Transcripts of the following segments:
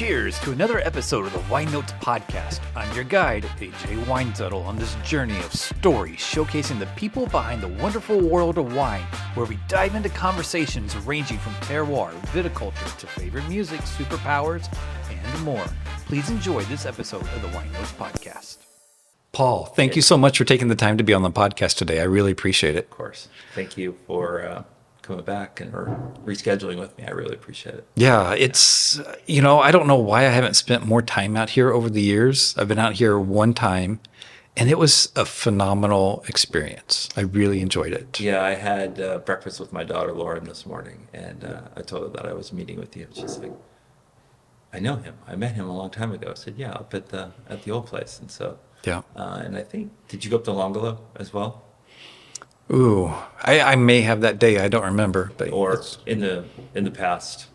cheers to another episode of the Weinnotes Podcast. I'm your guide, AJ Weinzettel, on this journey of stories showcasing the people behind the wonderful world of wine, where we dive into conversations ranging from terroir, viticulture, to favorite music, superpowers, and more. Please enjoy this episode of the Weinnotes Podcast. Paul, thank you so much for taking the time to be on the podcast today. I really appreciate it. Of course. Thank you for coming back and rescheduling with me. I really appreciate it. Yeah, it's, I don't know why I haven't spent more time out here over the years. I've been out here one time, and it was a phenomenal experience. I really enjoyed it. Yeah, I had breakfast with my daughter, Lauren, this morning, and I told her that I was meeting with you. She's like, I know him. I met him a long time ago. I said, yeah, up at the old place. And so, yeah. And I think, did you go up to Longolo as well? Ooh, I may have that day. I don't remember. But or in the past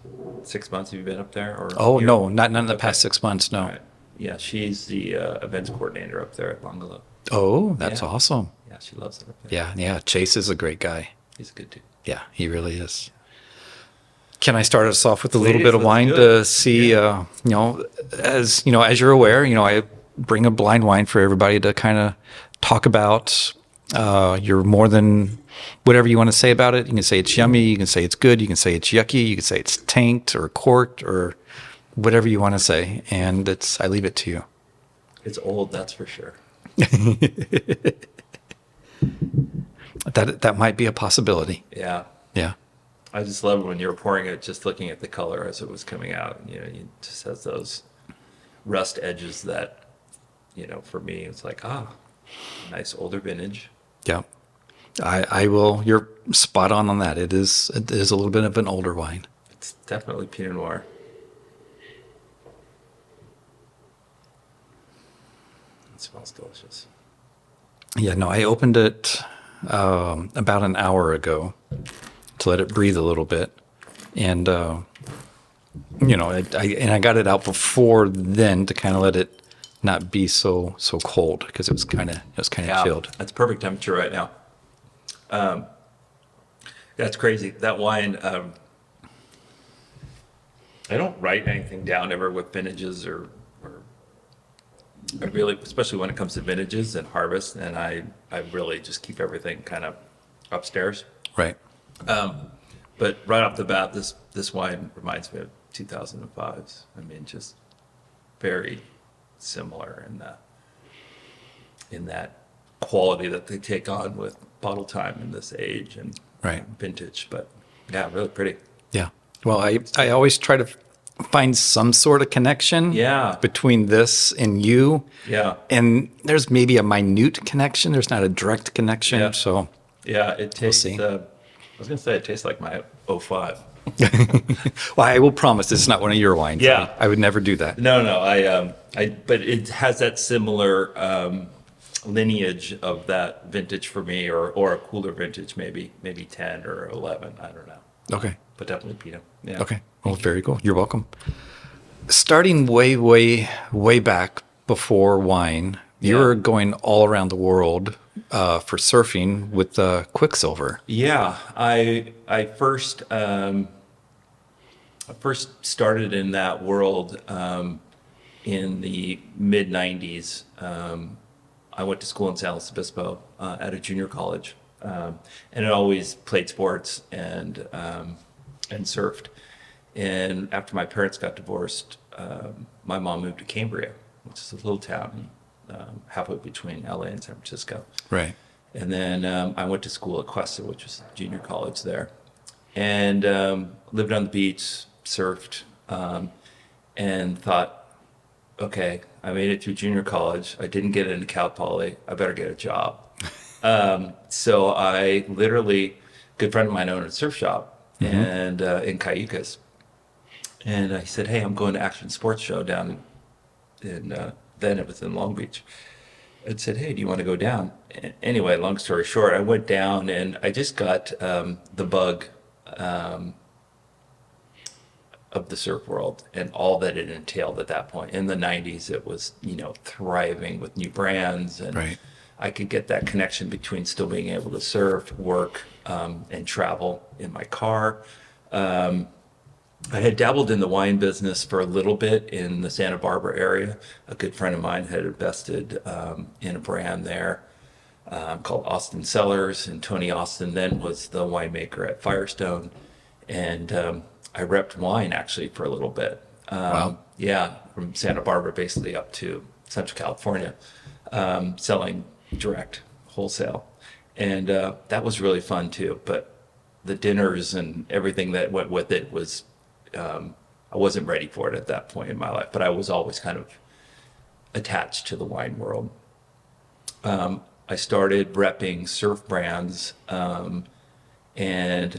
6 months, have you been up there? Or no, not in the past 6 months. No. Right. Yeah, she's the events coordinator up there at Longolo. Oh, that's awesome. Yeah, she loves it up there. Yeah. Chase is a great guy. He's a good dude. Yeah, he really is. Can I start us off with a little bit of wine to see? As you're aware, I bring a blind wine for everybody to kind of talk about. You're more than whatever you want to say about it. You can say it's yummy. You can say it's good. You can say it's yucky. You can say it's tanked or corked or whatever you want to say. And I leave it to you. It's old, that's for sure. That might be a possibility. Yeah. Yeah. I just love when you were pouring it, just looking at the color as it was coming out. It just has those rust edges that, for me, it's like, nice older vintage. Yeah. I will. You're spot on that. It is a little bit of an older wine. It's definitely Pinot Noir. It smells delicious. Yeah, no, I opened it about an hour ago to let it breathe a little bit. And, I got it out before then to kind of let it not be so cold because it was kind of chilled. That's perfect temperature right now. That's crazy. That wine, I don't write anything down ever with vintages or I really, especially when it comes to vintages and harvest, and I really just keep everything kind of upstairs. Right. But right off the bat, this wine reminds me of 2005s. I mean, just very similar in that quality that they take on with bottle time in this age and vintage. But yeah, really pretty. Yeah. Well, I always try to find some sort of connection between this and you. Yeah. And there's maybe a minute connection. There's not a direct connection. Yeah. So yeah, it tastes, we'll see. I was going to say it tastes like my 05. Well, I will promise it's not one of your wines. Yeah. I would never do that. No, but it has that similar lineage of that vintage for me, or a cooler vintage, maybe 10 or 11. I don't know. Okay. But definitely Pinot. Yeah. Okay. Well, very cool. You're welcome. Starting way, way, way back before wine, you were going all around the world for surfing with Quicksilver. Yeah, I first started in that world in the mid '90s. I went to school in San Luis Obispo at a junior college, and I always played sports and surfed. And after my parents got divorced, my mom moved to Cambria, which is a little town halfway between LA and San Francisco. Right. And then I went to school at Cuesta, which was a junior college there, and lived on the beach, surfed, and thought, okay, I made it through junior college. I didn't get into Cal Poly. I better get a job. So I literally, a good friend of mine owned a surf shop and in Cayucas. And he said, hey, I'm going to Action Sports Show down in, then it was in Long Beach. I said, hey, do you want to go down? Anyway, long story short, I went down and I just got the bug of the surf world and all that it entailed at that point. In the 90s, it was, thriving with new brands. And I could get that connection between still being able to surf, work, and travel in my car. I had dabbled in the wine business for a little bit in the Santa Barbara area. A good friend of mine had invested in a brand there called Austin Cellars, and Tony Austin then was the winemaker at Firestone. And I repped wine actually for a little bit. Wow. Yeah, from Santa Barbara basically up to Central California, selling direct wholesale. And that was really fun too. But the dinners and everything that went with it was, I wasn't ready for it at that point in my life, but I was always kind of attached to the wine world. I started repping surf brands, and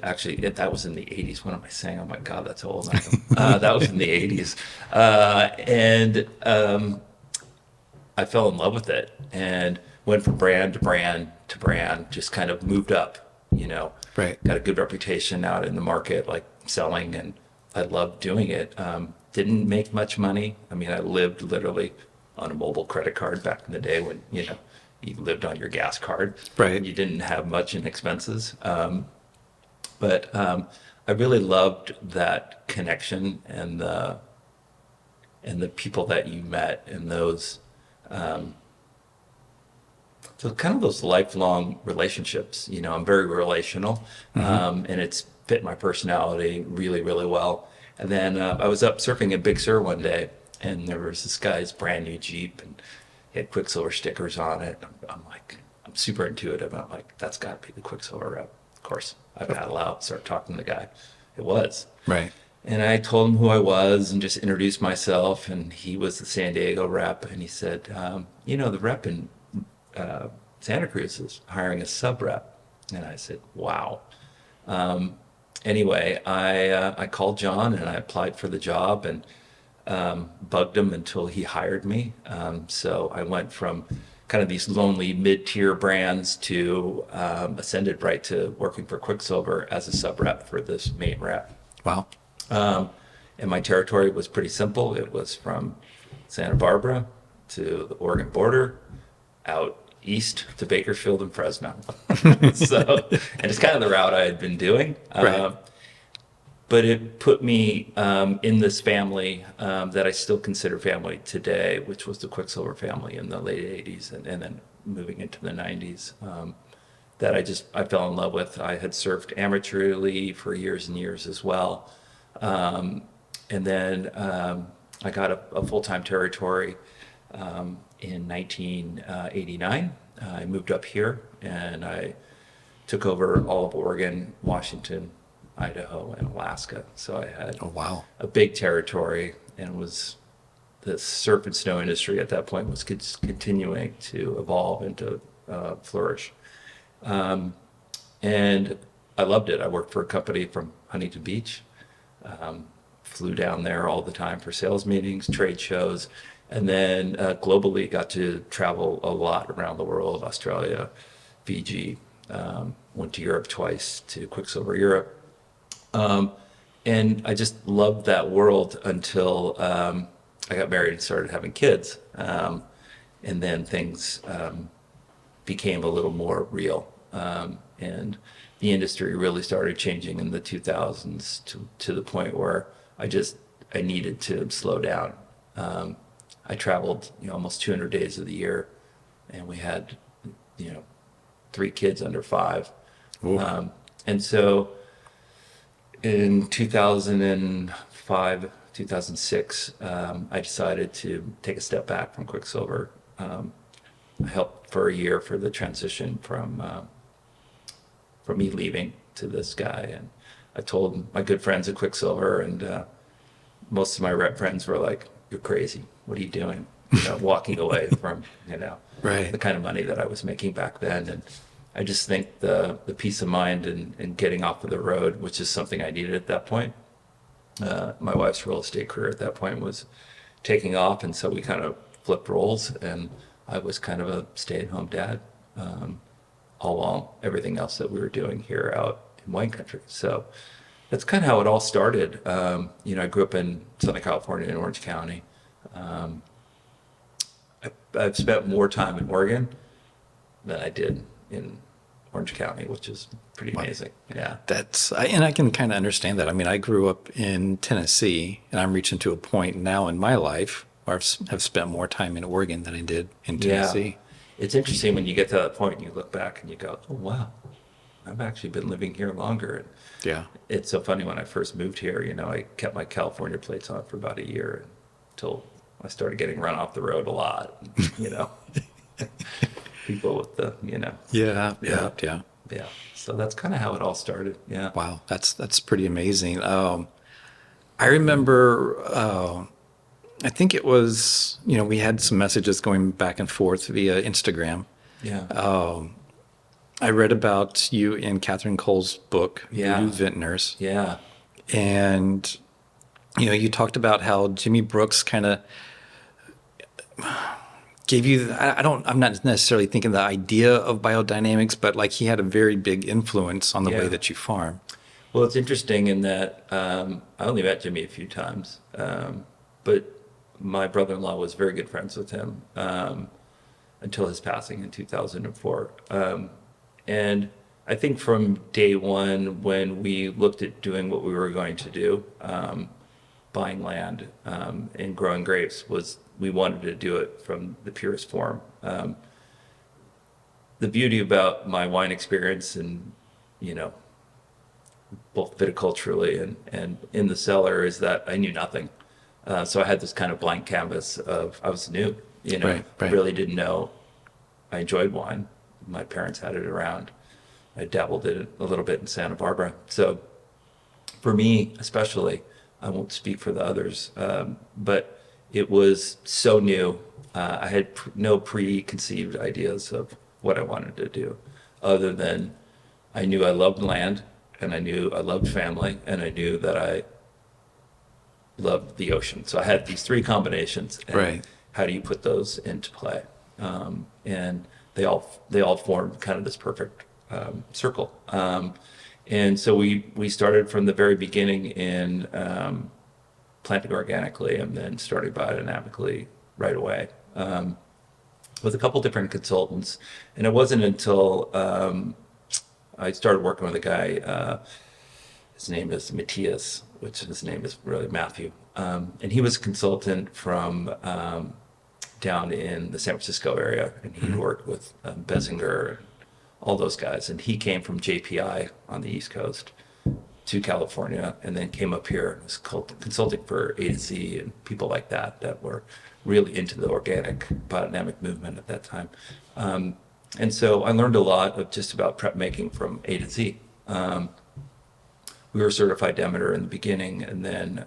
actually that was in the 80s. What am I saying? Oh my God, that's old. That was in the 80s. And I fell in love with it and went from brand to brand to brand, just kind of moved up, Right. got a good reputation out in the market, like selling, and I loved doing it. Didn't make much money. I mean, I lived literally on a mobile credit card back in the day when, you lived on your gas card. Right. You didn't have much in expenses. But I really loved that connection and the people that you met and those, so kind of those lifelong relationships. I'm very relational, and it's fit my personality really, really well. And then I was up surfing in Big Sur one day, and there was this guy's brand new Jeep, and he had Quicksilver stickers on it. I'm like, I'm super intuitive. I'm like, that's got to be the Quicksilver rep. Of course, I paddle out, start talking to the guy. It was. Right. And I told him who I was and just introduced myself. And he was the San Diego rep. And he said, the rep in Santa Cruz is hiring a sub rep. And I said, wow. Anyway, I called John and I applied for the job and bugged him until he hired me. So I went from kind of these lonely mid-tier brands to ascended right to working for Quicksilver as a sub rep for this main rep. Wow. And my territory was pretty simple. It was from Santa Barbara to the Oregon border, out east to Bakersfield and Fresno. And it's kind of the route I had been doing. Right. But it put me in this family that I still consider family today, which was the Quicksilver family in the late 80s and then moving into the 90s, that I fell in love with. I had surfed amateurly for years and years as well. And then I got a full-time territory in 1989. I moved up here and I took over all of Oregon, Washington, Idaho, and Alaska. So I had a big territory, and the surf and snow industry at that point was continuing to evolve and to flourish. And I loved it. I worked for a company from Huntington Beach, flew down there all the time for sales meetings, trade shows, and then globally got to travel a lot around the world, Australia, Fiji, went to Europe twice, to Quicksilver Europe. And I just loved that world until I got married and started having kids. And then things became a little more real. And the industry really started changing in the 2000s to the point where I needed to slow down. I traveled, almost 200 days of the year, and we had, 3 kids under 5. And so in 2005, 2006, I decided to take a step back from Quicksilver. I helped for a year for the transition from me leaving to this guy. And I told my good friends at Quicksilver, and most of my rep friends were like, "You're crazy. What are you doing?" Walking away from, Right. the kind of money that I was making back then. And I just think the peace of mind and getting off of the road, which is something I needed at that point. My wife's real estate career at that point was taking off, and so we kind of flipped roles, and I was kind of a stay-at-home dad, all while everything else that we were doing here out in wine country. So that's kind of how it all started. I grew up in Southern California in Orange County. I've spent more time in Oregon than I did in Orange County, which is pretty amazing. Yeah. And I can kind of understand that. I mean, I grew up in Tennessee, and I'm reaching to a point now in my life where have spent more time in Oregon than I did in Tennessee. Yeah. It's interesting when you get to that point and you look back and you go, oh, wow, I've actually been living here longer. And Yeah. it's so funny when I first moved here, I kept my California plates on for about a year until I started getting run off the road a lot, people with the, Yeah. So that's kind of how it all started. Yeah. Wow, that's pretty amazing. I remember, I think it was, we had some messages going back and forth via Instagram. Yeah. I read about you in Catherine Cole's book, Voodoo Vintners. Yeah. And, you talked about how Jimmy Brooks kind of gave you, I'm not necessarily thinking the idea of biodynamics, but like he had a very big influence on the way that you farm. Well, it's interesting in that I only met Jimmy a few times, but my brother-in-law was very good friends with him until his passing in 2004. And I think from day one, when we looked at doing what we were going to do, buying land and growing grapes, we wanted to do it from the purest form. The beauty about my wine experience and, both viticulturally and in the cellar is that I knew nothing. So I had this kind of blank canvas I was new, Right. really didn't know. I enjoyed wine. My parents had it around. I dabbled in it a little bit in Santa Barbara. So for me, especially, I won't speak for the others, but it was so new. I had no preconceived ideas of what I wanted to do, other than I knew I loved land, and I knew I loved family, and I knew that I loved the ocean. So I had these three combinations. And Right. how do you put those into play? And they all formed kind of this perfect circle. And so we started from the very beginning in planting organically and then starting biodynamically right away with a couple different consultants. And it wasn't until I started working with a guy, his name is Matthias, which his name is really Matthew. And he was a consultant from down in the San Francisco area, and he worked with Bessinger, all those guys. And he came from JPI on the East Coast to California, and then came up here and was consulting for A to Z and people like that were really into the organic biodynamic movement at that time. And so I learned a lot of just about prep making from A to Z. We were certified Demeter in the beginning, and then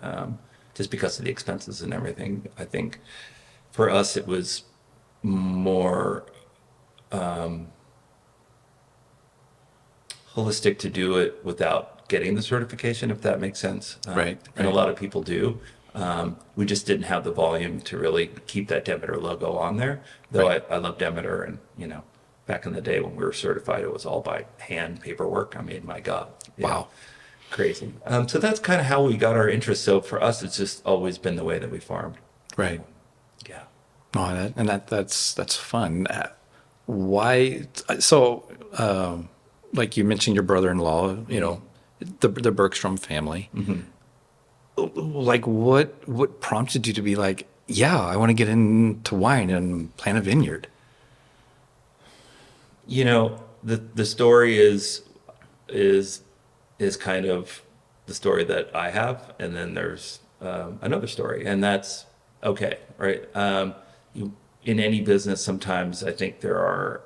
just because of the expenses and everything, I think for us it was more holistic to do it without getting the certification, if that makes sense. Right. And a lot of people do. We just didn't have the volume to really keep that Demeter logo on there, though I love Demeter, and back in the day when we were certified, it was all by hand paperwork. I mean, my God. Wow. Crazy. So that's kind of how we got our interest. So for us, it's just always been the way that we farmed. Right. Yeah. Oh, that's fun. Why? So, like you mentioned, your brother-in-law, the Bergstrom family. Mm-hmm. Like, what prompted you to be like, yeah, I want to get into wine and plant a vineyard? The story is kind of the story that I have, and then there's another story, and that's okay, right? In any business, sometimes I think there are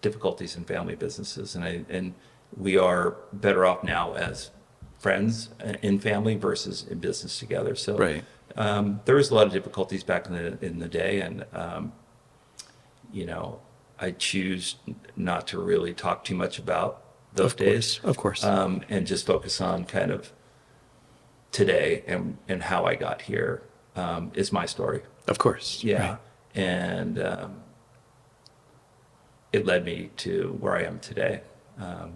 difficulties in family businesses, and we are better off now as friends in family versus in business together. So Right. there was a lot of difficulties back in the day, and I choose not to really talk too much about those days. Of course. And just focus on kind of today and how I got here is my story. Of course. Yeah. Right. And it led me to where I am today.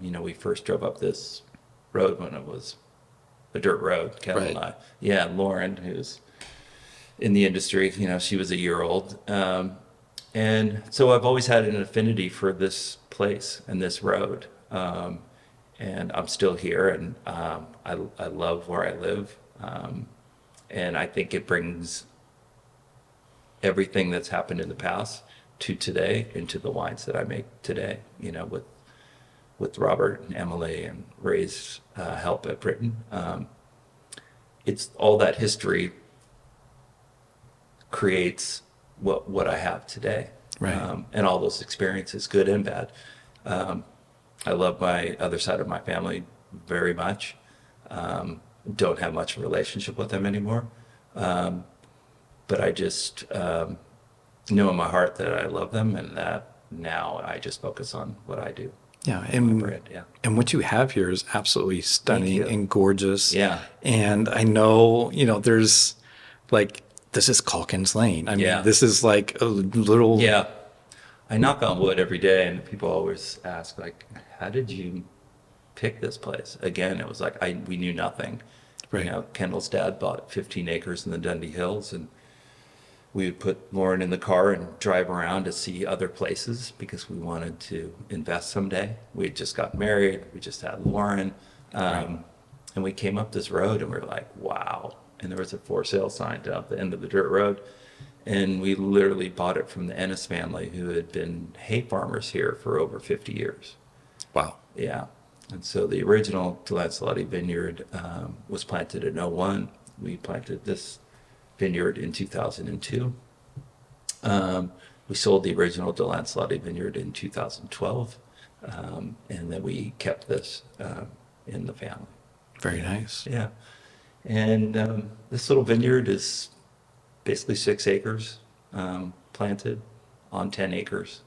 We first drove up this road when it was a dirt road, Kevin and I. Yeah, Lauren, who's in the industry, she was a year old. And so I've always had an affinity for this place and this road. And I'm still here, and I love where I live. And I think it brings everything that's happened in the past to today into the wines that I make today, you know, with Robert and Emily and Ray's help at Britain. It's all that history creates what I have today. Right. And all those experiences, good and bad. I love my other side of my family very much. Don't have much of a relationship with them anymore. But I just know in my heart that I love them, and that now I just focus on what I do. Yeah. And what you have here is absolutely stunning and gorgeous. Yeah. And I know, you know, there's like, this is Calkins Lane. I mean, this is like a little. Yeah. I knock on wood every day, and people always ask, like, how did you pick this place? Again, it was like, we knew nothing. Right. You know, Kendall's dad bought 15 acres in the Dundee Hills, and we would put Lauren in the car and drive around to see other places because we wanted to invest someday. We had just got married. We just had Lauren. And we came up this road, and we were like, wow. And there was a for sale sign down at the end of the dirt road. And we literally bought it from the Ennis family, who had been hay farmers here for over 50 years. Wow. Yeah. And so the original deLancellotti vineyard was planted in '01. We planted this vineyard in 2002. We sold the original deLancellotti vineyard in 2012. And then we kept this in the family. Very nice. Yeah. And this little vineyard is basically 6 acres planted on 10 acres.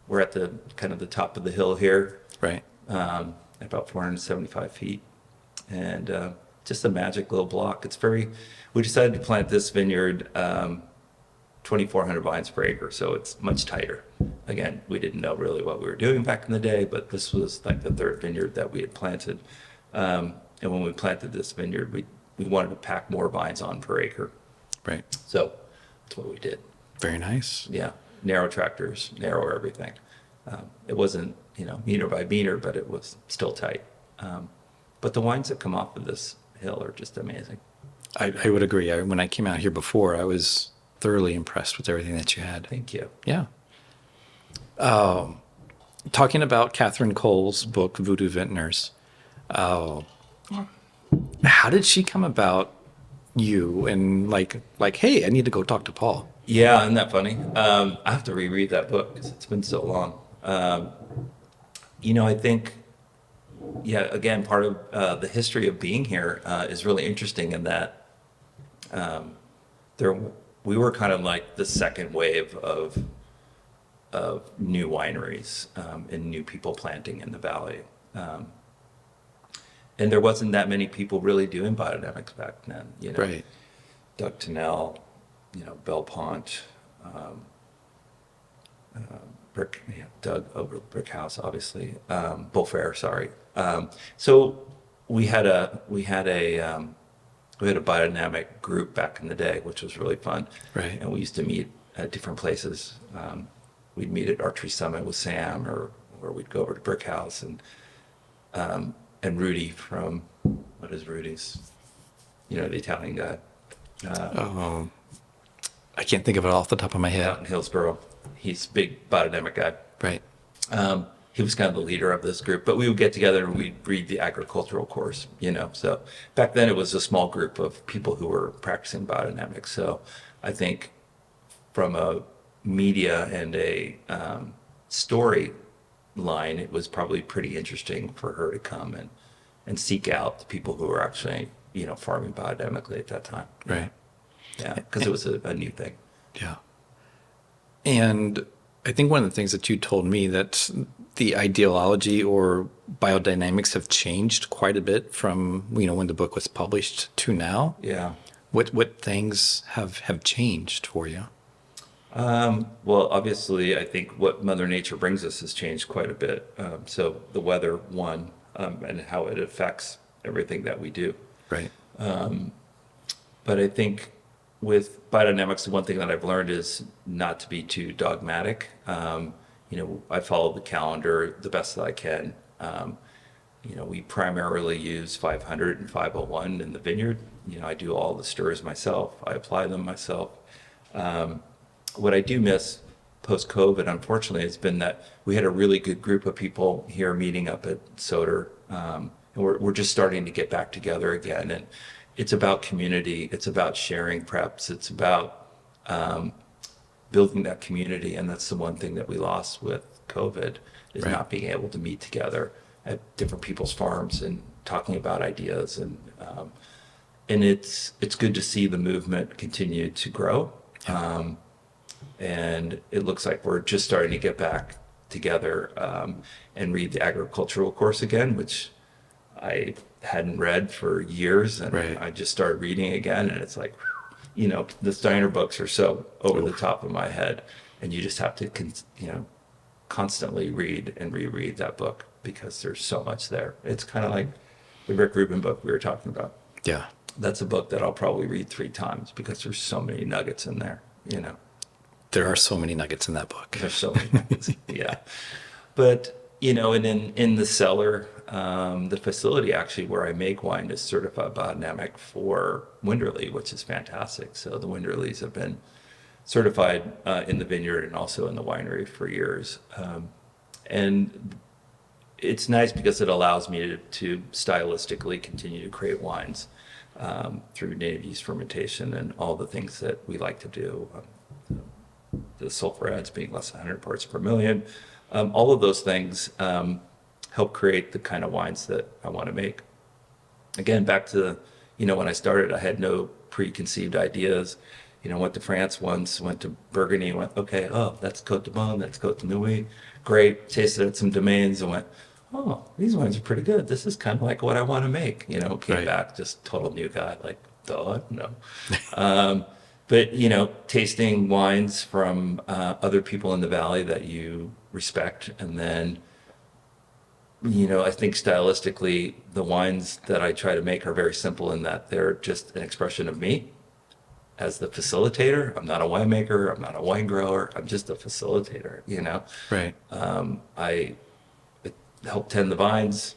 We're at the kind of the top of the hill here. Right. About 475 feet. And just a magic little block. We decided to plant this vineyard 2,400 vines per acre, so it's much tighter. Again, we didn't know really what we were doing back in the day, but this was like the 3rd vineyard that we had planted. And when we planted this vineyard, we wanted to pack more vines on per acre. Right. So that's what we did. Very nice. Yeah. Narrow tractors, narrow everything. It wasn't, you know, meter by meter, but it was still tight. But the wines that come off of this hill are just amazing. I would agree. When I came out here before, I was thoroughly impressed with everything that you had. Thank you. Yeah. Talking about Catherine Cole's book, Voodoo Vintners, how did she come about you and like, hey, I need to go talk to Paul? Yeah, isn't that funny? I have to reread that book because it's been so long. You know, I think, again, part of the history of being here is really interesting in that we were kind of like the second wave of new wineries and new people planting in the valley. And there wasn't that many people really doing biodynamics back then, you know. Right. Doug Tennell, you know, Belpont, Doug over Brick House, obviously, Beaufair, sorry. So we had a biodynamic group back in the day, which was really fun. Right. And we used to meet at different places. We'd meet at Archery Summit with Sam, or we'd go over to Brick House, and Rudy from, what is Rudy's? You know, the Italian guy. I can't think of it off the top of my head. Out in Hillsborough. He's a big biodynamic guy. Right. He was kind of the leader of this group, but we would get together and we'd read the agricultural course, you know. So back then it was a small group of people who were practicing biodynamics. So I think from a media and a story line, it was probably pretty interesting for her to come and seek out the people who were actually, you know, farming biodynamically at that time. Right. Yeah, because it was a new thing. Yeah. And I think one of the things that you told me that the ideology or biodynamics have changed quite a bit from, you know, when the book was published to now. Yeah. What things have changed for you? Well, obviously, I think what Mother Nature brings us has changed quite a bit. So the weather, one, and how it affects everything that we do. Right. But I think with biodynamics, the one thing that I've learned is not to be too dogmatic. I follow the calendar the best that I can. We primarily use 500 and 501 in the vineyard. I do all the stirs myself. I apply them myself. What I do miss post-COVID, unfortunately, has been that we had a really good group of people here meeting up at Soder. And we're just starting to get back together again. And it's about community. It's about sharing preps. It's about building that community. And that's the one thing that we lost with COVID, is Right. not being able to meet together at different people's farms and talking about ideas. And it's good to see the movement continue to grow. And it looks like we're just starting to get back together and read the agricultural course again, which I hadn't read for years. And Right. I just started reading again. And it's like, the Steiner books are so over the top of my head. And you just have to, constantly read and reread that book because there's so much there. It's kind of like the Rick Rubin book we were talking about. Yeah. That's a book that I'll probably read 3 times because there's so many nuggets in there, There are so many nuggets in that book. There's so many nuggets. Yeah. But, and in the cellar, the facility actually where I make wine is certified biodynamic for Winderley, which is fantastic. So the Winderleys have been certified in the vineyard and also in the winery for years. And it's nice because it allows me to stylistically continue to create wines through native yeast fermentation and all the things that we like to do. The sulfur adds being less than 100 parts per million. All of those things help create the kind of wines that I want to make. Again, back to, when I started, I had no preconceived ideas. Went to France once, went to Burgundy, and went, okay, that's Côte de Beaune, that's Côte de Nuit. Great. Tasted at some domains and went, these wines are pretty good. This is kind of like what I want to make. Came Right. back, just total new guy, like, duh, no. But, tasting wines from other people in the valley that you respect. And then, I think stylistically, the wines that I try to make are very simple in that they're just an expression of me as the facilitator. I'm not a winemaker. I'm not a wine grower. I'm just a facilitator, Right. I help tend the vines,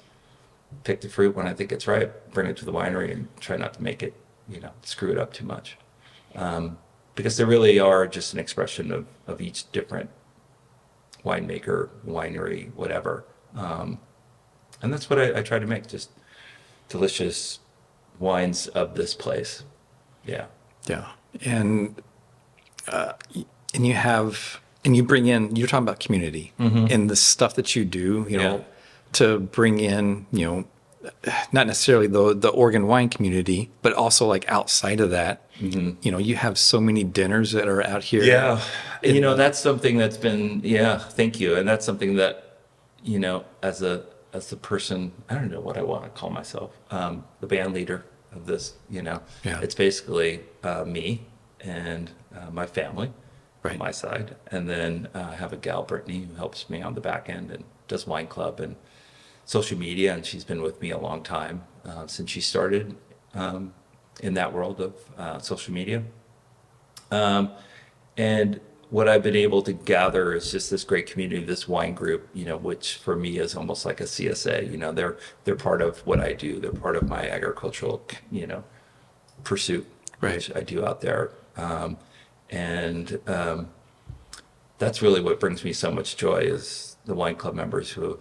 pick the fruit when I think it's ripe, bring it to the winery and try not to make it, screw it up too much. Because they really are just an expression of each different winemaker, winery, whatever. And that's what I try to make, just delicious wines of this place. Yeah. Yeah. And you bring in, you're talking about community and the stuff that you do, to bring in, not necessarily the Oregon wine community, but also like outside of that, you have so many dinners that are out here. Yeah. That's something that's been, thank you. And that's something that, as the person, I don't know what I want to call myself, the band leader of this, it's basically me and my family Right. on my side. And then I have a gal, Brittany, who helps me on the back end and does wine club and social media. And she's been with me a long time since she started in that world of social media. And what I've been able to gather is just this great community, this wine group, which for me is almost like a CSA. They're part of what I do. They're part of my agricultural, pursuit, Right. which I do out there. That's really what brings me so much joy is the wine club members who,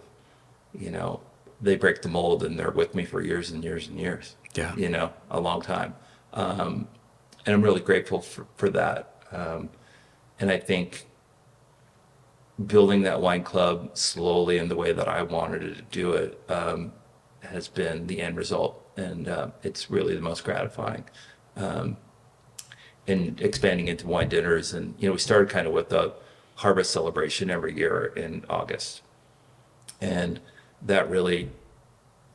they break the mold and they're with me for years and years and years. Yeah. A long time. And I'm really grateful for that. And I think building that wine club slowly in the way that I wanted to do it has been the end result. And it's really the most gratifying. And expanding into wine dinners. And, we started kind of with a harvest celebration every year in August. And that really,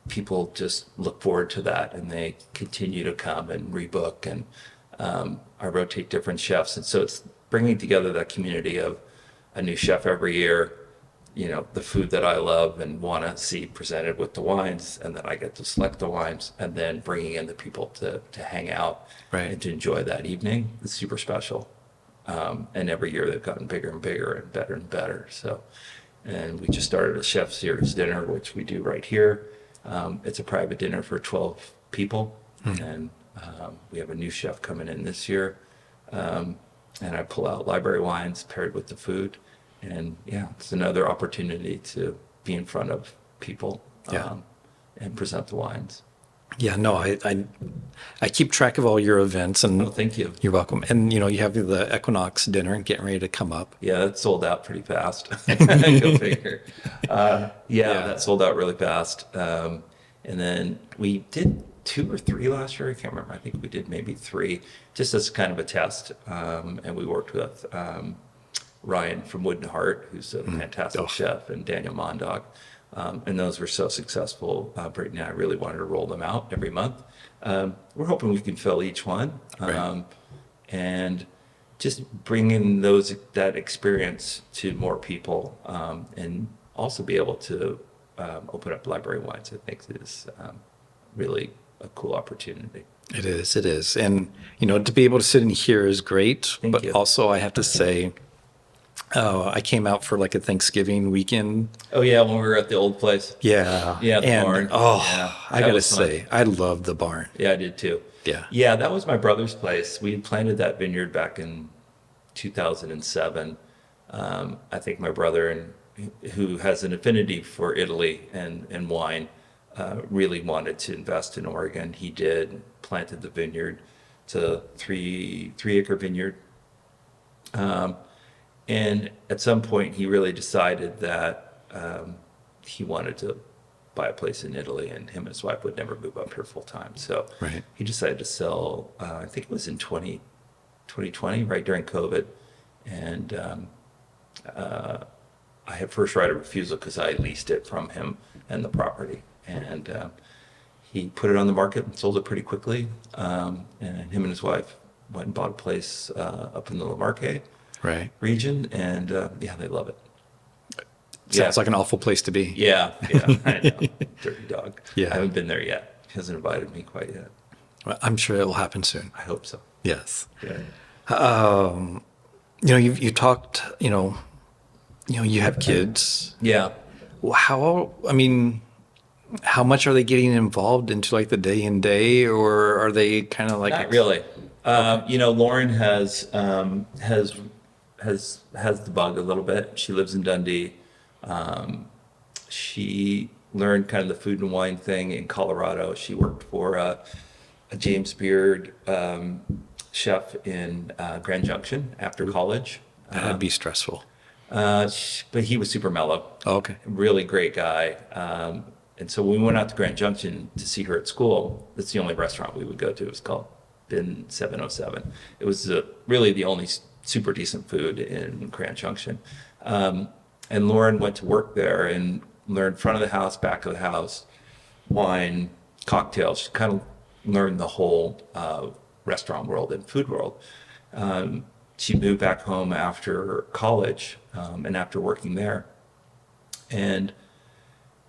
people just look forward to that and they continue to come and rebook. And I rotate different chefs. And so it's bringing together that community of a new chef every year, the food that I love and want to see presented with the wines, and then I get to select the wines, and then bringing in the people to hang out Right. and to enjoy that evening is super special. And every year they've gotten bigger and bigger and better. So, and we just started a chef series dinner, which we do right here. It's a private dinner for 12 people, and we have a new chef coming in this year. And I pull out library wines paired with the food. And yeah, it's another opportunity to be in front of people and present the wines. Yeah, no, I keep track of all your events, and Oh, thank you. you're welcome. And you have the Equinox dinner getting ready to come up. Yeah, that sold out pretty fast. Go figure. That sold out really fast. And then we did 2 or 3 last year. I can't remember. I think we did maybe 3, just as kind of a test. And we worked with Ryan from Wood and Heart, who's a fantastic chef, and Daniel Mondog. And those were so successful. Brittany and I really wanted to roll them out every month. We're hoping we can fill each one. And just bring in that experience to more people, and also be able to open up library wines. I think is really a cool opportunity. It is. And, to be able to sit in here is great. Thank but you. also I have to say, I came out for like a Thanksgiving weekend. Oh yeah, when we were at the old place. Yeah. Yeah, the barn. Oh, Yeah, I that got to was fun. say, I love the barn. Yeah, I did too. Yeah. Yeah, that was my brother's place. We had planted that vineyard back in 2007. I think my brother, who has an affinity for Italy and wine, really wanted to invest in Oregon. He did, planted the vineyard. It's a 3-acre vineyard. And at some point, he really decided that he wanted to buy a place in Italy, and him and his wife would never move up here full time. So Right. he decided to sell, I think it was in 2020, right during COVID. And I had first right of refusal because I leased it from him and the property. And he put it on the market and sold it pretty quickly. And him and his wife went and bought a place up in the Lamarque Right. region, and they love it. Sounds like an awful place to be. Yeah, I know. Dirty dog. Yeah. I haven't been there yet. He hasn't invited me quite yet. Well, I'm sure it will happen soon. I hope so. Yes. Yeah. You talked, you have kids. Yeah. How much are they getting involved into like the day in day, or are they kind of like Not really. Lauren has the bug a little bit. She lives in Dundee. She learned kind of the food and wine thing in Colorado. She worked for a James Beard chef in Grand Junction after college. That'd be stressful. But he was super mellow. Oh, okay. Really great guy. And so when we went out to Grand Junction to see her at school, that's the only restaurant we would go to. It was called Bin 707. It was really the only super decent food in Grand Junction. And Lauren went to work there and learned front of the house, back of the house, wine, cocktails. She kind of learned the whole restaurant world and food world. She moved back home after college and after working there, and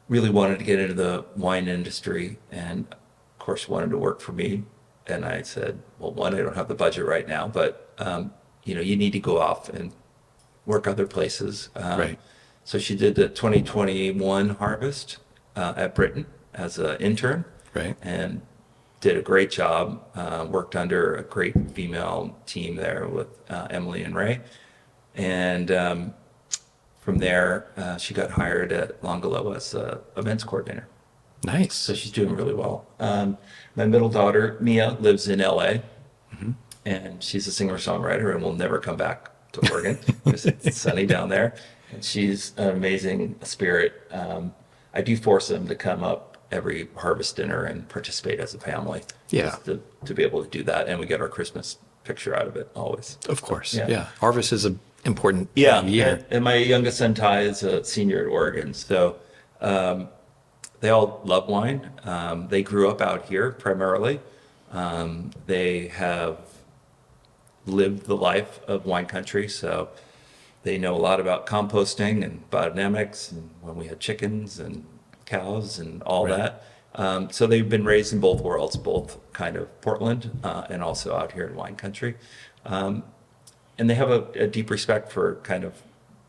really wanted to get into the wine industry, and of course wanted to work for me. And I said, well, one, I don't have the budget right now, but you need to go off and work other places. Right. So she did the 2021 harvest at Britain as an intern. Right. And did a great job. Worked under a great female team there with Emily and Ray. And from there, she got hired at Longolo as events coordinator. Nice. So she's doing really well. My middle daughter, Mia, lives in LA, and she's a singer-songwriter and will never come back to Oregon because it's sunny down there. And she's an amazing spirit. I do force them to come up every harvest dinner and participate as a family. Yeah. Just to be able to do that. And we get our Christmas picture out of it always. Of course. Yeah. Yeah. Harvest is an important Yeah. time of year. And my youngest son, Ty, is a senior at Oregon. So they all love wine. They grew up out here primarily. They have lived the life of wine country. So They know a lot about composting and biodynamics, and when we had chickens and cows and all Right. that. So they've been raised in both worlds, both kind of Portland and also out here in wine country. And they have a deep respect for kind of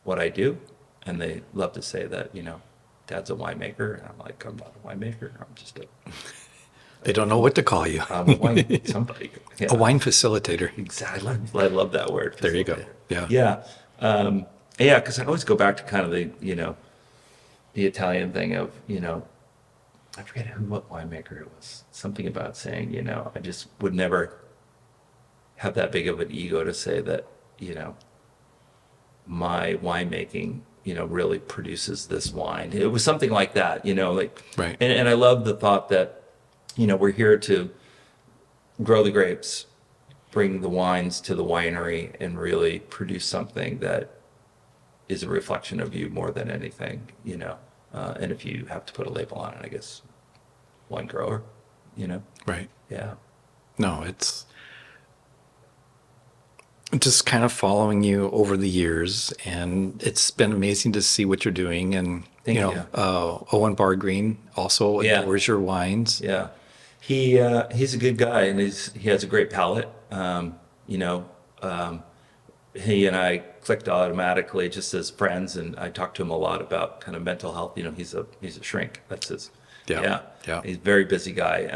what I do. And they love to say that, Dad's a winemaker. And I'm like, I'm not a winemaker. I'm just They don't know what to call you. I'm a wine somebody. Yeah. A wine facilitator. Exactly. I love that word. There you go. Facilitator. Yeah. Yeah. Yeah, because I always go back to kind of the Italian thing of, I forget what winemaker it was. Something about saying, I just would never have that big of an ego to say that, my winemaking, really produces this wine. It was something like that, like, Right. And I love the thought that, we're here to grow the grapes, bring the wines to the winery, and really produce something that is a reflection of you more than anything, and if you have to put a label on it, I guess, wine grower, Right. yeah. No, it's just kind of following you over the years, and it's been amazing to see what you're doing. And Thank you. Owen Bargreen also Yeah. adores your wines. Yeah, he's a good guy, and he has a great palate. He and I clicked automatically just as friends, and I talked to him a lot about kind of mental health. He's a shrink. That's his. Yeah. He's a very busy guy,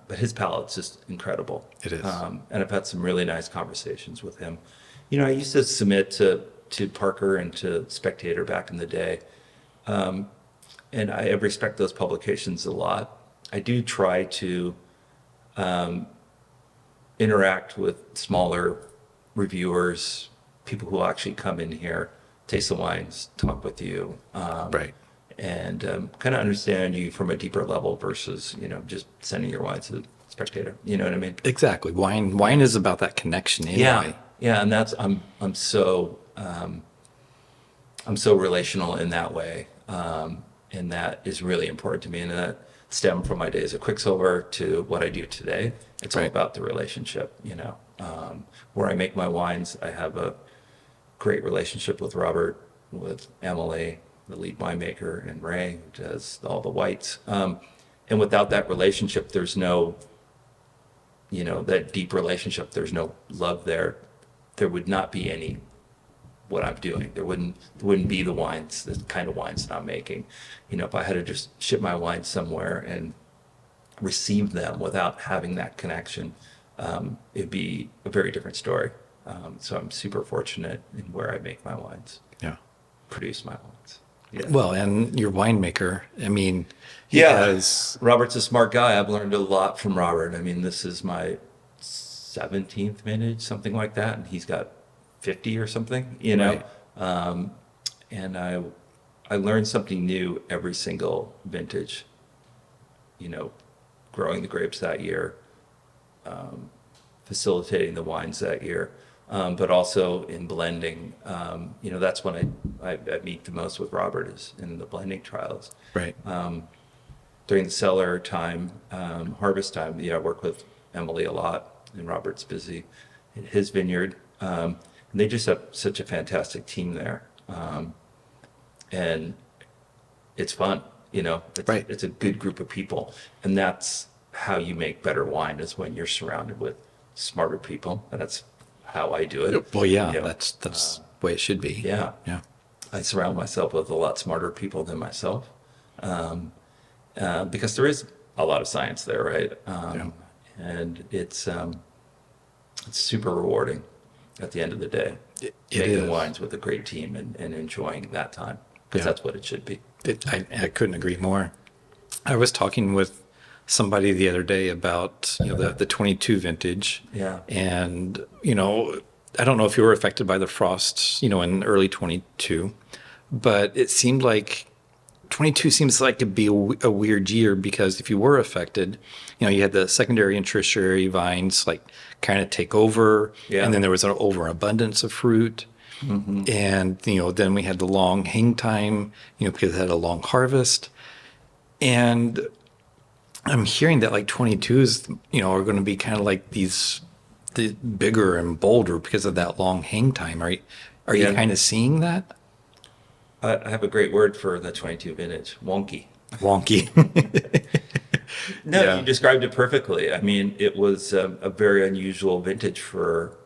but his palate's just incredible. It is. And I've had some really nice conversations with him. I used to submit to Parker and to Spectator back in the day, and I respect those publications a lot. I do try to interact with smaller reviewers, people who actually come in here, taste the wines, talk with you, Right. and kind of understand you from a deeper level versus just sending your wines to Spectator. You know what I mean? Exactly. Wine is about that connection anyway. Yeah, and that's I'm so relational in that way, and that is really important to me, and that stemmed from my days at Quicksilver to what I do today. It's all Right. about the relationship, where I make my wines. I have a great relationship with Robert, with Emily, the lead winemaker, and Ray, who does all the whites. And without that relationship, there's no, that deep relationship. There's no love there. There would not be any what I'm doing. There wouldn't be the wines, the kind of wines that I'm making. If I had to just ship my wines somewhere and receive them without having that connection, it'd be a very different story. So I'm super fortunate in where I make my wines, Yeah. produce my wines. Yeah. Well, and your winemaker, I mean, he Yeah. has, Robert's a smart guy. I've learned a lot from Robert. I mean, this is my 17th vintage, something like that, and he's got 50 or something, Right. And I learned something new every single vintage, growing the grapes that year, facilitating the wines that year, but also in blending. That's when I meet the most with Robert, is in the blending trials. right. During the cellar time, harvest time, I work with Emily a lot, and Robert's busy in his vineyard. And they just have such a fantastic team there. And it's fun, Right. It's a good group of people. And that's how you make better wine, is when you're surrounded with smarter people. And that's how I do it. Well, yeah, You know, that's the way it should be. yeah. Yeah. I surround myself with a lot smarter people than myself, because there is a lot of science there, right? And it's super rewarding at the end of the day, It making is. wines with a great team and enjoying that time, because Yeah. that's what it should be. I couldn't agree more. I was talking with somebody the other day about the 22 vintage. Yeah. And I don't know if you were affected by the frosts in early 22, but it seemed like 22 seems like it'd be a weird year, because if you were affected, you had the secondary and tertiary vines like kind of take over, Yeah. and then there was an overabundance of fruit. Mm-hmm. And then we had the long hang time, because it had a long harvest. And I'm hearing that like 22s, are going to be kind of like the bigger and bolder because of that long hang time. Are you kind of seeing that? I have a great word for the 22 vintage, wonky. Wonky. No, Yeah. you described it perfectly. I mean, it was a very unusual vintage for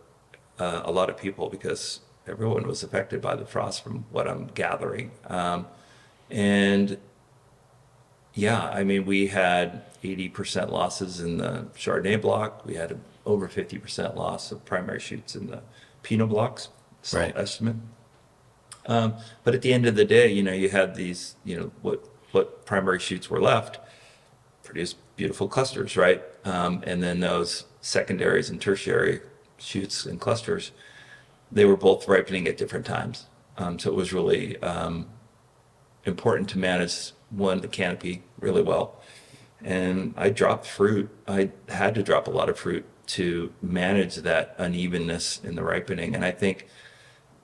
a lot of people because everyone was affected by the frost from what I'm gathering. And yeah, I mean, we had 80% losses in the Chardonnay block. We had over 50% loss of primary shoots in the Pinot blocks, salt Right. estimate. But at the end of the day, you had these, what primary shoots were left produced beautiful clusters, right? And then those secondaries and tertiary shoots and clusters, they were both ripening at different times. So it was really important to manage the canopy really well. And I dropped fruit. I had to drop a lot of fruit to manage that unevenness in the ripening. And I think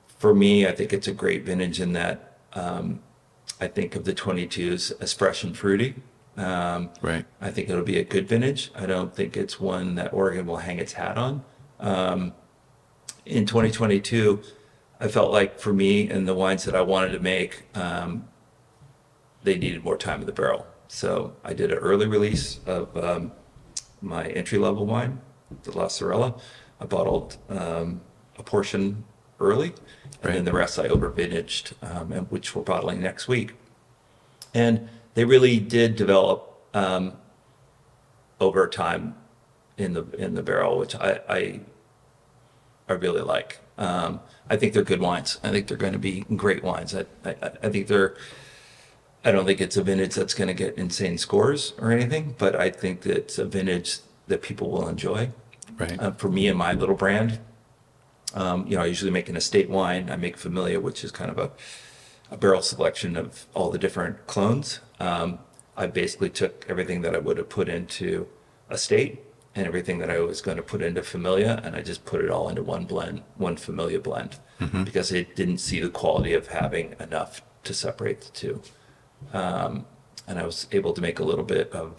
for me, I think it's a great vintage in that I think of the 22s as fresh and fruity. Right. I think it'll be a good vintage. I don't think it's one that Oregon will hang its hat on. In 2022, I felt like for me and the wines that I wanted to make, they needed more time in the barrel. So I did an early release of my entry-level wine, the La Sorella. I bottled a portion early, and then the rest I over-vintaged, which we're bottling next week. And they really did develop over time in the barrel, which I really like. I think they're good wines. I think they're going to be great wines. I think I don't think it's a vintage that's going to get insane scores or anything, but I think that it's a vintage that people will enjoy. Right. For me and my little brand, I usually make an estate wine. I make Familia, which is kind of a barrel selection of all the different clones. I basically took everything that I would have put into estate and everything that I was going to put into Familia, and I just put it all into one blend, one Familia blend, because I didn't see the quality of having enough to separate the two. And I was able to make a little bit of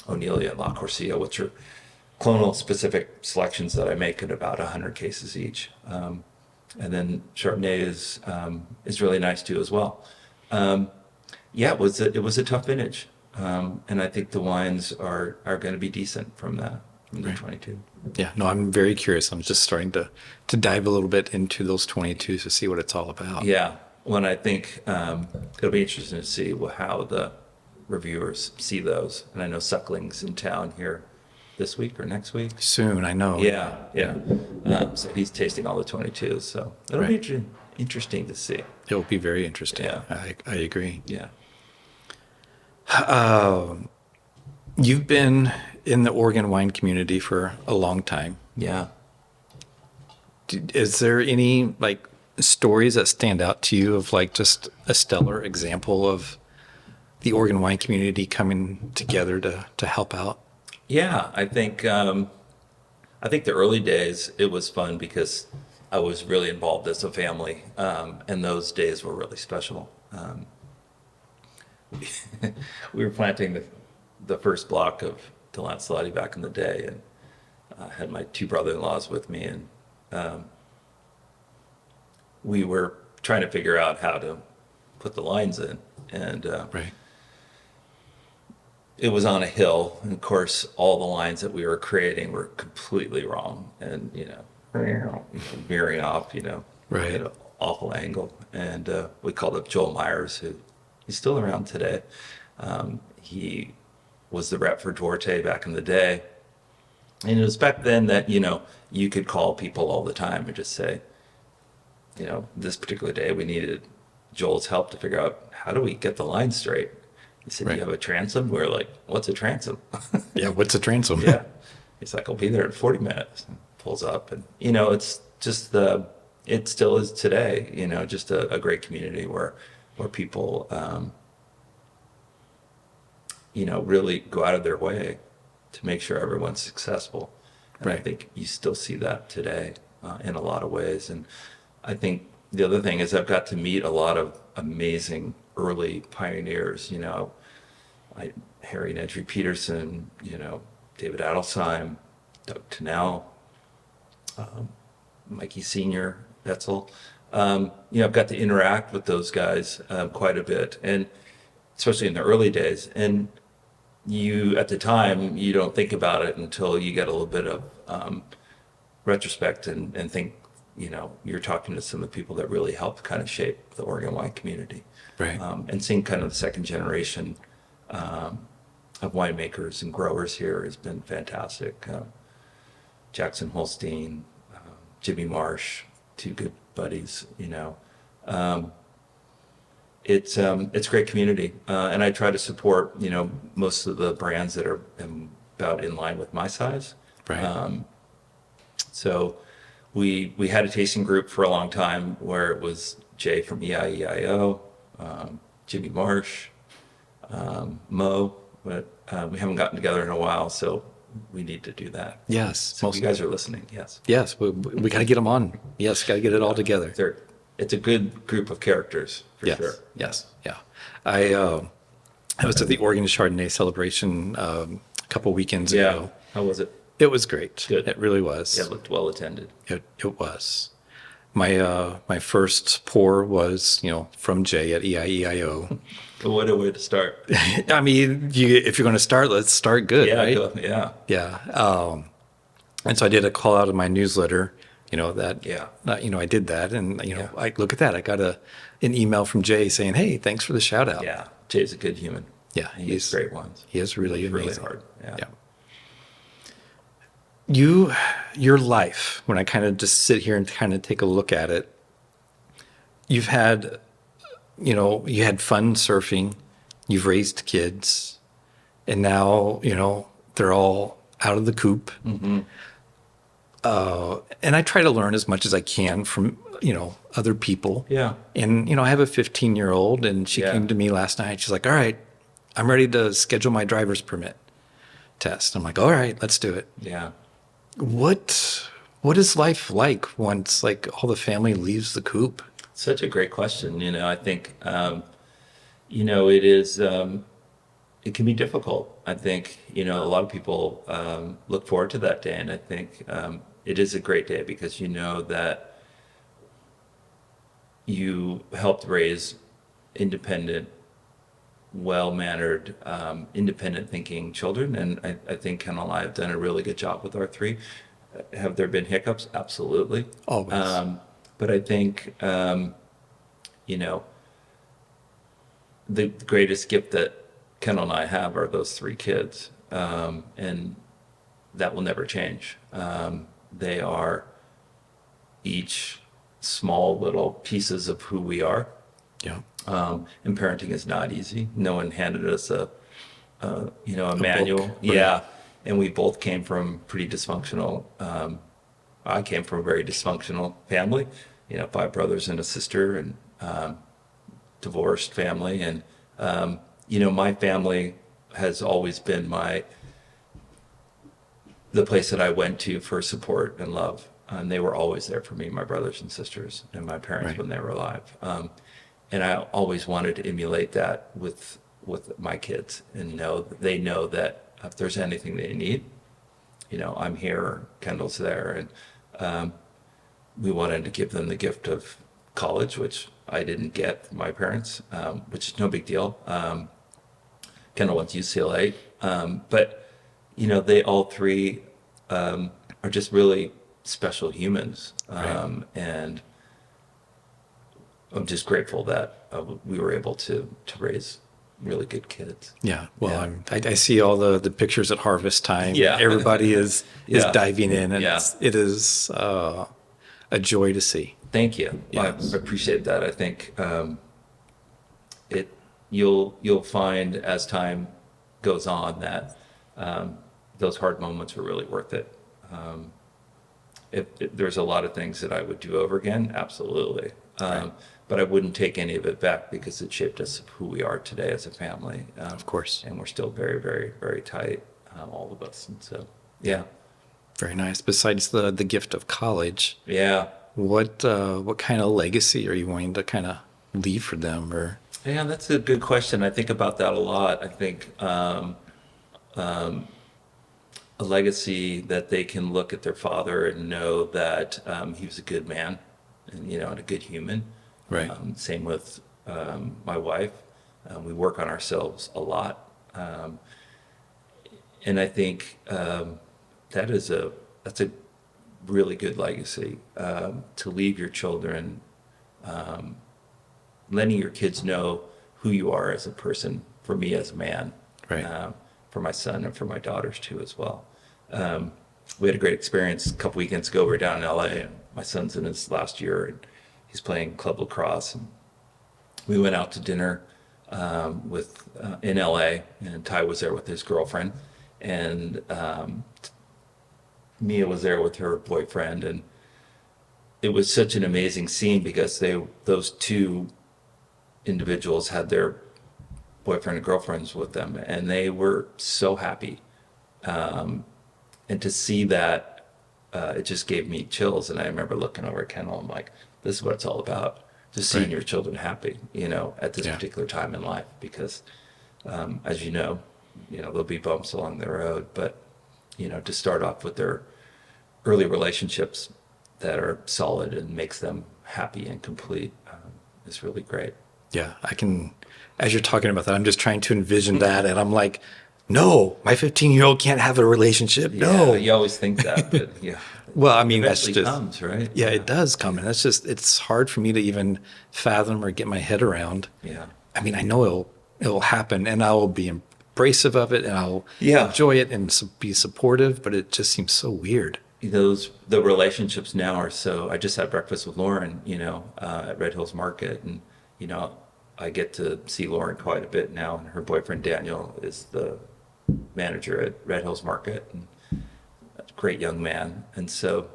Onelia and La Corsia, which are clonal specific selections that I make in about 100 cases each. And then Chardonnay is really nice too as well. Yeah, it was a tough vintage. And I think the wines are going to be decent from the 22. Yeah, no, I'm very curious. I'm just starting to dive a little bit into those 22s to see what it's all about. Yeah, when I think it'll be interesting to see how the reviewers see those. And I know Suckling's in town here this week or next week. Soon, I know. Yeah. So he's tasting all the 22s. So it'll be interesting to see. It'll be very interesting. Yeah. I agree. Yeah. You've been in the Oregon wine community for a long time. Yeah. Is there any stories that stand out to you of just a stellar example of the Oregon wine community coming together to help out? Yeah, I think the early days it was fun because I was really involved as a family, and those days were really special. We were planting the first block of deLancellotti back in the day, and I had my two brother-in-laws with me, and we were trying to figure out how to put the lines in, and it was on a hill, and of course, all the lines that we were creating were completely wrong, and veering off, at an awful angle. And we called up Joel Myers, who he's still around today. He was the rep for Duarte back in the day, and it was back then that you could call people all the time and just say, this particular day we needed Joel's help to figure out how do we get the line straight. He said, you have a transom? We were like, what's a transom? Yeah, what's a transom? Yeah. He's like, I'll be there in 40 minutes. And pulls up. And, it's just it still is today, just a great community where people, really go out of their way to make sure everyone's successful. And I think you still see that today in a lot of ways. And I think the other thing is I've got to meet a lot of amazing early pioneers, Harry Nedry Peterson, David Adelsheim, Doug Tennell, Mikey Sr., Weinzettel. I've got to interact with those guys quite a bit, and especially in the early days. And at the time, you don't think about it until you get a little bit of retrospect and think, you're talking to some of the people that really helped kind of shape the Oregon wine community. Right. And seeing kind of the second generation of winemakers and growers here has been fantastic. Jackson Holstein, Jimmy Marsh, two good buddies, it's a great community. And I try to support, most of the brands that are about in line with my size. Right. So we had a tasting group for a long time where it was Jay from EIEIO, Jimmy Marsh, Mo, but we haven't gotten together in a while, so we need to do that. Yes. So if you guys are listening, yes. Yes, we got to get them on. Yes, got to get it all together. It's a good group of characters, for Yes. sure. Yes. Yeah. I was at the Oregon Chardonnay celebration a couple weekends Yeah. ago. How was it? It was great. Good. It really was. Yeah, it looked well attended. It was. My first pour was, from Jay at EIEIO. What a way to start. I mean, if you're going to start, let's start good, Yeah, right? yeah. Yeah. And so I did a call out of my newsletter, that, Yeah. I did that. And, Yeah. I look at that. I got an email from Jay saying, hey, thanks for the shout out. Yeah. Jay's a good human. Yeah. He makes great ones. He is really It's really amazing. hard. Yeah. Your life, when I kind of just sit here and kind of take a look at it, you've had, you had fun surfing, you've raised kids, and now, they're all out of the coop. Mm-hmm. And I try to learn as much as I can from, other people. Yeah. And, I have a 15-year-old, and she Yeah. came to me last night. She's like, all right, I'm ready to schedule my driver's permit test. I'm like, all right, let's do it. Yeah. What is life like once all the family leaves the coop? Such a great question. I think, it is, it can be difficult. I think, a lot of people look forward to that day. And I think it is a great day because you know that you helped raise independent, well-mannered, independent thinking children. And I think Ken and I have done a really good job with our three. Have there been hiccups? Absolutely. Always. But I think, the greatest gift that Ken and I have are those three kids. And that will never change. They are each small little pieces of who we are. Yeah. And parenting is not easy. No one handed us a manual. book, right. Yeah. And we both came from pretty dysfunctional. I came from a very dysfunctional family, 5 brothers and a sister, and divorced family. And, my family has always been the place that I went to for support and love. And they were always there for me, my brothers and sisters, and my parents Right. when they were alive. And I always wanted to emulate that with my kids and they know that if there's anything they need, I'm here, Kendall's there. And we wanted to give them the gift of college, which I didn't get from my parents, which is no big deal. Kendall went to UCLA. But, they all three are just really special humans. Right. And I'm just grateful that we were able to raise really good kids. Yeah. Well, Yeah. I see all the pictures at harvest time. Yeah. Everybody is Yeah. diving in, and Yeah. it is a joy to see. Thank you. Yes. I appreciate that. I think you'll find as time goes on that those hard moments were really worth it. If there's a lot of things that I would do over again, absolutely. Right. But I wouldn't take any of it back because it shaped us who we are today as a family. Of course. And we're still very, very, very tight, all of us. And so, yeah. Very nice. Besides the gift of college, Yeah. what kind of legacy are you wanting to kind of leave for them? Or Yeah, that's a good question. I think about that a lot. I think a legacy that they can look at their father and know that he was a good man and and a good human. Right. Same with my wife. We work on ourselves a lot, and I think that's a really good legacy, to leave your children, letting your kids know who you are as a person. For me as a man, Right. For my son and for my daughters too as well. We had a great experience a couple weekends ago. We were down in LA, and my son's in his last year, and he's playing club lacrosse. And we went out to dinner in LA, and Ty was there with his girlfriend, and Mia was there with her boyfriend, and it was such an amazing scene because those two individuals had their boyfriend and girlfriends with them, and they were so happy. And to see that, it just gave me chills. And I remember looking over at Kendall, I'm like, this is what it's all about. Just seeing Right. your children happy, at this Yeah. particular time in life. Because, as you know, there'll be bumps along the road, but, to start off with their early relationships that are solid and makes them happy and complete, is really great. Yeah, as you're talking about that, I'm just trying to envision that. And I'm like, no, my 15-year-old can't have a relationship. No. Yeah, you always think that, but yeah. Well, I mean, that's Eventually just, comes, right? yeah, it does come. And it's hard for me to even fathom or get my head around. Yeah. I mean, I know it'll happen, and I will be abrasive of it, and I'll Yeah. enjoy it and be supportive, but it just seems so weird. The relationships now are so. I just had breakfast with Lauren, at Red Hills Market, and I get to see Lauren quite a bit now, and her boyfriend Daniel is the manager at Red Hills Market, and a great young man. And so,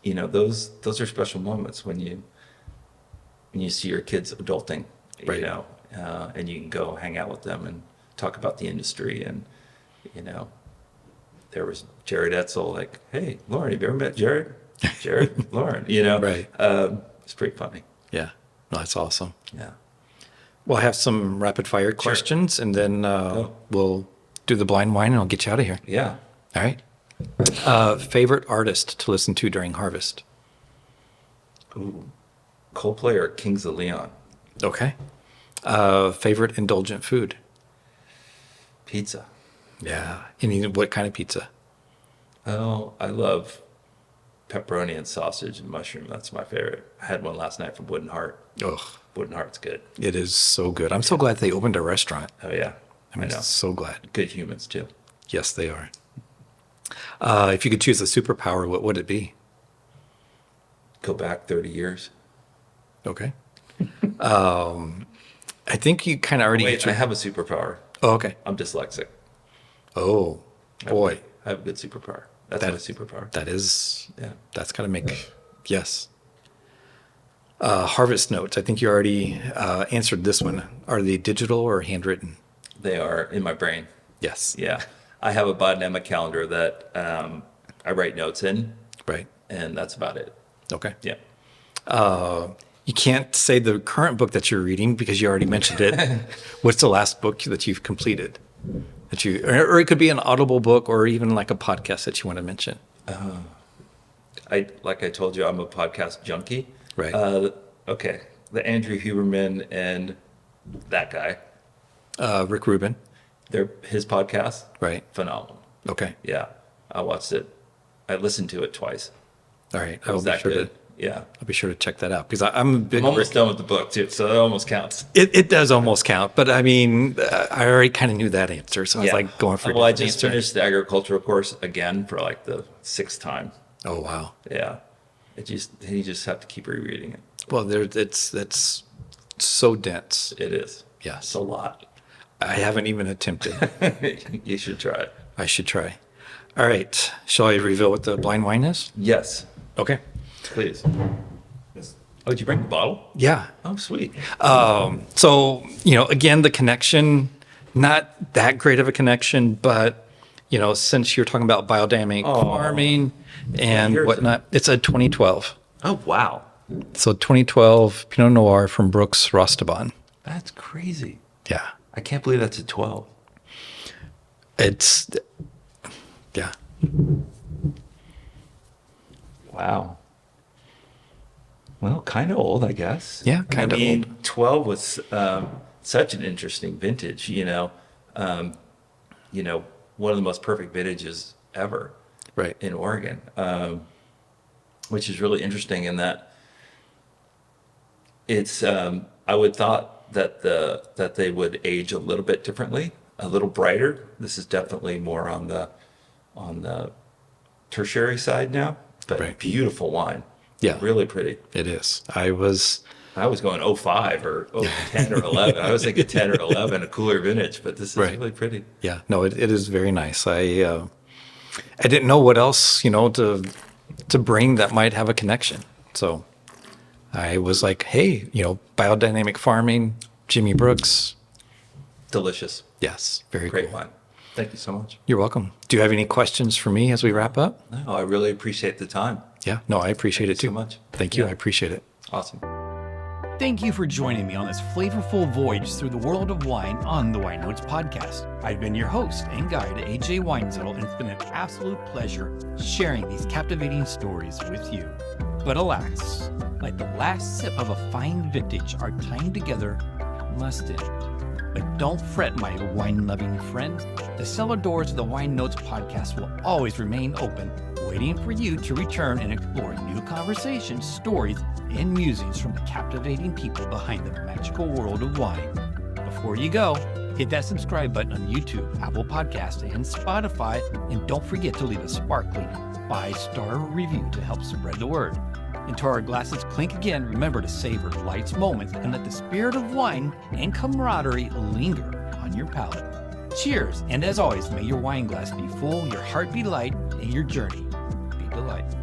those are special moments when you see your kids adulting, Right. and you can go hang out with them and talk about the industry. And there was Jared Etzel, like, hey, Lauren, have you ever met Jared? Jared, Lauren, Right. It's pretty funny. Yeah. No, that's awesome. Yeah. Well, I have some rapid fire questions, and then we'll do the blind wine, and I'll get you out of here. Yeah. All right. Favorite artist to listen to during harvest? Ooh. Coldplay or Kings of Leon? Okay. Favorite indulgent food? Pizza. Yeah. What kind of pizza? Oh, I love pepperoni and sausage and mushroom. That's my favorite. I had one last night from Wooden Heart. Oh, Wooden Heart's good. it is so good. I'm so glad they opened a restaurant. Oh, yeah. I mean, know. so glad. Good humans, too. Yes, they are. If you could choose a superpower, what would it be? Go back 30 years. Okay. I think you kind of already Wait, answered. I have a superpower. Oh, okay. I'm dyslexic. Oh, boy. I have a good superpower. That's my superpower. That's got to make, yes. Harvest notes. I think you already answered this one. Are they digital or handwritten? They are in my brain. Yes. Yeah. I have a biodynamic calendar that I write notes in, Right. and that's about it. Okay. Yeah. You can't say the current book that you're reading because you already mentioned it. What's the last book that you've completed? Or it could be an audible book or even like a podcast that you want to mention. Like I told you, I'm a podcast junkie. Right. Okay. The Andrew Huberman and that guy, Rick Rubin. his podcast, Right. phenomenal. Okay. Yeah. I watched it. I listened to it twice. All right. It was that good. Yeah. I'll be sure to check that out because I'm a big I'm almost Rick. done with the book too, so it almost counts. It does almost count, but I mean, I already kind of knew that answer, so I was like going for a Well, I different just answer. finished the agricultural course again for like the 6th time. Oh wow! Yeah. You just have to keep rereading it. Well, it's so dense. It is. Yes. It's a lot. I haven't even attempted. You should try it. I should try. All right, shall I reveal what the blind wine is? Yes, Okay. please. Oh, did you bring the bottle? Yeah. Oh, sweet. So, again, the connection, not that great of a connection, but, since you're talking about biodynamic farming and year is it? whatnot, it's a 2012. Oh, wow. So 2012 Pinot Noir from Brooks Rostaban. That's crazy. Yeah. I can't believe that's a 12. Yeah. Wow. well, kind of old, I guess. Yeah, kind of old. 12 was such an interesting vintage, one of the most perfect vintages ever Right. in Oregon, which is really interesting in that it's, I would thought that they would age a little bit differently, a little brighter. This is definitely more on the tertiary side now, but Right. beautiful wine. Yeah. Really pretty. It is. I was going 05 or 10 or 11. I was thinking 10 or 11, a cooler vintage, but this is Right. really pretty. Yeah, no, it is very nice. I didn't know what else, to bring that might have a connection. So I was like, hey, biodynamic farming, Jimmy Brooks. Delicious. Yes, very Great cool. wine. Thank you so much. You're welcome. Do you have any questions for me as we wrap up? No, I really appreciate the time. Yeah, no, I appreciate it Thank you too. so much. Thank you. Yeah. I appreciate it. Awesome. Thank you for joining me on this flavorful voyage through the world of wine on the Weinnotes Podcast. I've been your host and guide, AJ Weinzettel, and it's been an absolute pleasure sharing these captivating stories with you. But alas, like the last sip of a fine vintage, our time together must end. But don't fret, my wine-loving friends. The cellar doors of the Weinnotes Podcast will always remain open, waiting for you to return and explore new conversations, stories, and musings from the captivating people behind the magical world of wine. Before you go, hit that subscribe button on YouTube, Apple Podcasts, and Spotify, and don't forget to leave a sparkling 5-star review to help spread the word. Until our glasses clink again, remember to savor life's moments and let the spirit of wine and camaraderie linger on your palate. Cheers, and as always, may your wine glass be full, your heart be light, and your journey be delightful.